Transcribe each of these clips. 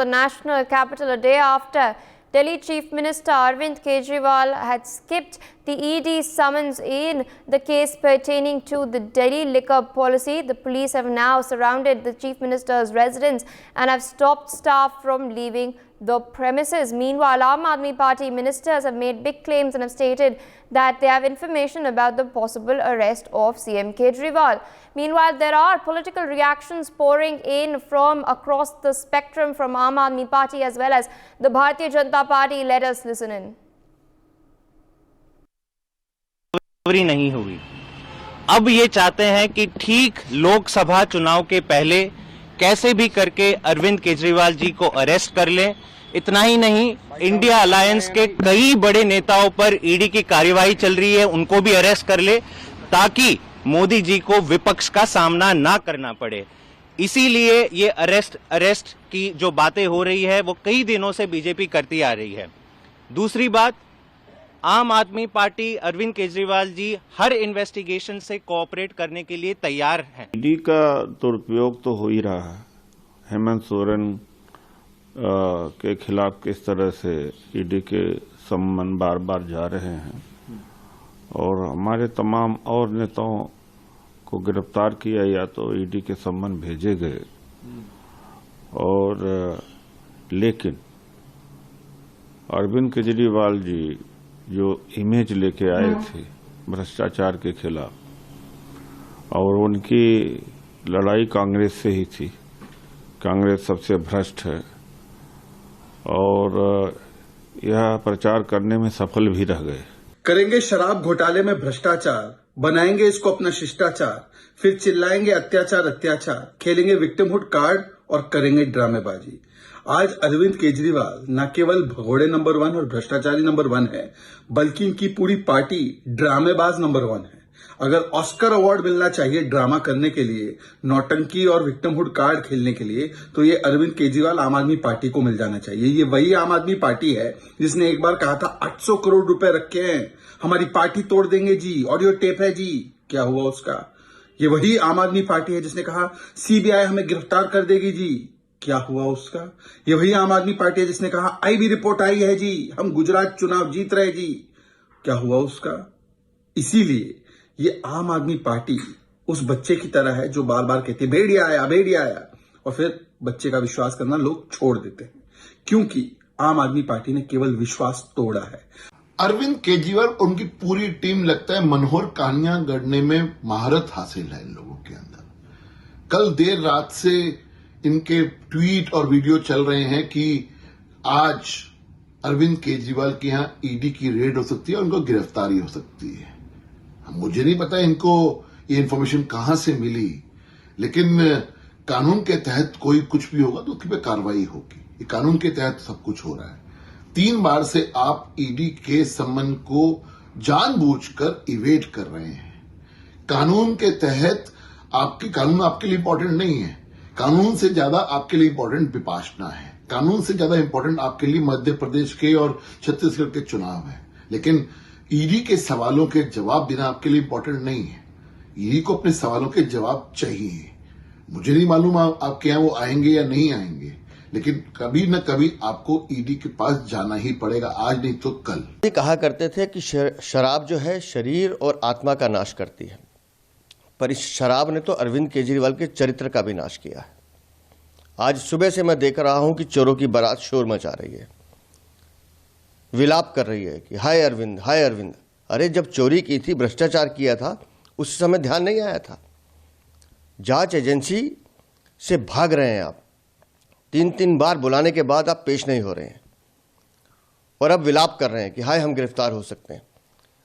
the national capital a day after Delhi Chief Minister Arvind Kejriwal had skipped the ED summons in the case pertaining to the Delhi liquor policy. The police have now surrounded the Chief Minister's residence and have stopped staff from leaving the premises. Meanwhile, Aam Aadmi Party ministers have made big claims and have stated that they have information about the possible arrest of CM Kejriwal. Meanwhile, there are political reactions pouring in from across the spectrum from Aam Aadmi Party as well as the Bharatiya Janata Party. Let us listen in. नहीं हुई। अब ये चाहते हैं कि ठीक लोकसभा चुनाव के पहले कैसे भी करके अरविंद केजरीवाल जी को अरेस्ट कर लें। इतना ही नहीं, इंडिया अलायंस के कई बड़े नेताओं पर ईडी की कार्यवाही चल रही है, उनको भी अरेस्ट कर ले ताकि मोदी जी को विपक्ष का सामना ना करना पड़े। इसीलिए ये अरेस्ट की जो बातें हो रही है वो कई दिनों से बीजेपी करती आ रही है। दूसरी बात, आम आदमी पार्टी अरविंद केजरीवाल जी हर इन्वेस्टिगेशन से कोऑपरेट करने के लिए तैयार हैं। ईडी का दुरुपयोग तो हो ही रहा है। हेमंत सोरेन के खिलाफ किस तरह से ईडी के सम्मन बार बार जा रहे हैं और हमारे तमाम और नेताओं को गिरफ्तार किया या तो ईडी के सम्मन भेजे गए और लेकिन अरविंद केजरीवाल जी जो इमेज लेके आए थे भ्रष्टाचार के खिलाफ और उनकी लड़ाई कांग्रेस से ही थी। कांग्रेस सबसे भ्रष्ट है और यह प्रचार करने में सफल भी रह गए। करेंगे शराब घोटाले में भ्रष्टाचार, बनाएंगे इसको अपना शिष्टाचार, फिर चिल्लाएंगे अत्याचार अत्याचार, खेलेंगे विक्टिमहुड कार्ड और करेंगे ड्रामेबाजी। आज अरविंद केजरीवाल न केवल भगोड़े नंबर 1 और भ्रष्टाचारी नंबर 1 है, बल्कि इनकी पूरी पार्टी ड्रामेबाज नंबर 1 है। अगर ऑस्कर अवार्ड मिलना चाहिए ड्रामा करने के लिए, नौटंकी और विक्टिमहुड कार्ड खेलने के लिए, तो ये अरविंद केजरीवाल आम आदमी पार्टी को मिल जाना चाहिए। ये वही आम आदमी पार्टी है जिसने एक बार कहा था 800 करोड़ रुपए रखे हैं, हमारी पार्टी तोड़ देंगे जी, ऑडियो टेप है जी। क्या हुआ उसका? ये वही आम आदमी पार्टी है जिसने कहा सीबीआई हमें गिरफ्तार कर देगी जी। क्या हुआ उसका? ये वही आम आदमी पार्टी है जिसने कहा आईबी रिपोर्ट आई है जी, हम गुजरात चुनाव जीत रहे जी। क्या हुआ उसका? इसीलिए ये आम आदमी पार्टी उस बच्चे की तरह है जो बार बार कहती है भेड़िया आया और फिर बच्चे का विश्वास करना लोग छोड़ देते हैं, क्योंकि आम आदमी पार्टी ने केवल विश्वास तोड़ा है। अरविंद केजरीवाल और उनकी पूरी टीम लगता है मनोहर कहानियां गढ़ने में महारत हासिल है इन लोगों के अंदर। कल देर रात से इनके ट्वीट और वीडियो चल रहे हैं कि आज अरविंद केजरीवाल के यहां ईडी की रेड हो सकती है और उनको गिरफ्तारी हो सकती है। मुझे नहीं पता इनको ये इन्फॉर्मेशन कहां से मिली, लेकिन कानून के तहत कोई कुछ भी होगा तो उसकी पे कार्रवाई होगी। ये कानून के तहत सब कुछ हो रहा है। 3 बार से आप ईडी के सम्मन को जानबूझकर इवेट कर रहे हैं। कानून के तहत कानून आपके लिए इंपॉर्टेंट नहीं है। कानून से ज्यादा आपके लिए इंपॉर्टेंट विपाशना है। कानून से ज्यादा इंपॉर्टेंट आपके लिए मध्य प्रदेश के और छत्तीसगढ़ के चुनाव है। लेकिन ईडी के सवालों के जवाब देना आपके लिए इंपॉर्टेंट नहीं है। ईडी को अपने सवालों के जवाब चाहिए। मुझे नहीं मालूम आपके यहां वो आएंगे या नहीं आएंगे, लेकिन कभी न कभी आपको ईडी के पास जाना ही पड़ेगा, आज नहीं तो कल। कहा करते थे कि शराब जो है शरीर और आत्मा का नाश करती है, पर इस शराब ने तो अरविंद केजरीवाल के चरित्र का भी नाश किया है। आज सुबह से मैं देख रहा हूं कि चोरों की बारात शोर मचा रही है, विलाप कर रही है कि हाय अरविंद हाय अरविंद। अरे जब चोरी की थी, भ्रष्टाचार किया था, उस समय ध्यान नहीं आया था। जांच एजेंसी से भाग रहे हैं आप, 3 बार बुलाने के बाद आप पेश नहीं हो रहे हैं और अब विलाप कर रहे हैं कि हाय हम गिरफ्तार हो सकते हैं।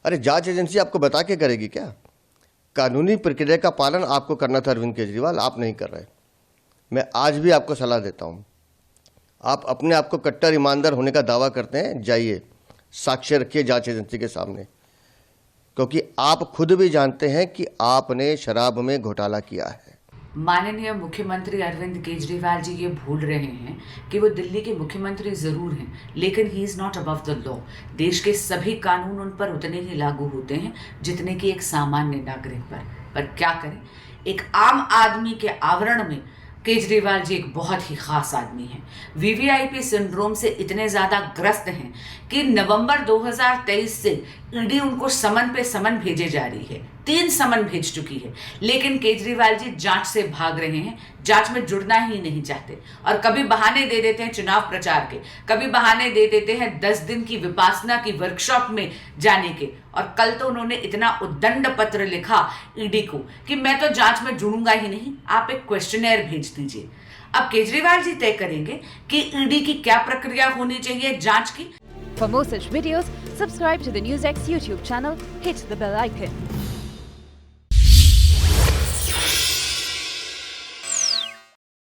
अरे जांच एजेंसी आपको बता के करेगी क्या? कानूनी प्रक्रिया का पालन आपको करना था अरविंद केजरीवाल, आप नहीं कर रहे। मैं आज भी आपको सलाह देता हूं, आप अपने आप को कट्टर ईमानदार होने का दावा करते हैं, जाइए साक्ष्य रखिए जांच एजेंसी के सामने, क्योंकि आप खुद भी जानते हैं कि आपने शराब में घोटाला किया है। माननीय मुख्यमंत्री अरविंद केजरीवाल जी ये भूल रहे हैं कि वो दिल्ली के मुख्यमंत्री जरूर हैं, लेकिन he is not above the law. देश के सभी कानून उन पर उतने ही लागू होते हैं जितने कि एक सामान्य नागरिक पर क्या करें, एक आम आदमी के आवरण में केजरीवाल जी एक बहुत ही खास आदमी हैं। वीवीआईपी सिंड्रोम से इतने ज्यादा ग्रस्त हैं कि नवंबर 2023 से ईडी उनको समन पे समन भेजे जा रही है। 3 समन भेज चुकी है, लेकिन केजरीवाल जी जांच से भाग रहे हैं, जांच में जुड़ना ही नहीं चाहते और कभी बहाने दे देते हैं चुनाव प्रचार के, कभी बहाने दे देते हैं 10 दिन की विपासना की वर्कशॉप में जाने के। और कल तो उन्होंने इतना उद्दंड पत्र लिखा ईडी को कि मैं तो जांच में जुड़ूंगा ही नहीं, आप एक क्वेश्चनेयर भेज दीजिए। अब केजरीवाल जी तय करेंगे कि ईडी की क्या प्रक्रिया होनी चाहिए जांच की। For more such videos, subscribe to the NewsX YouTube channel, hit the bell icon.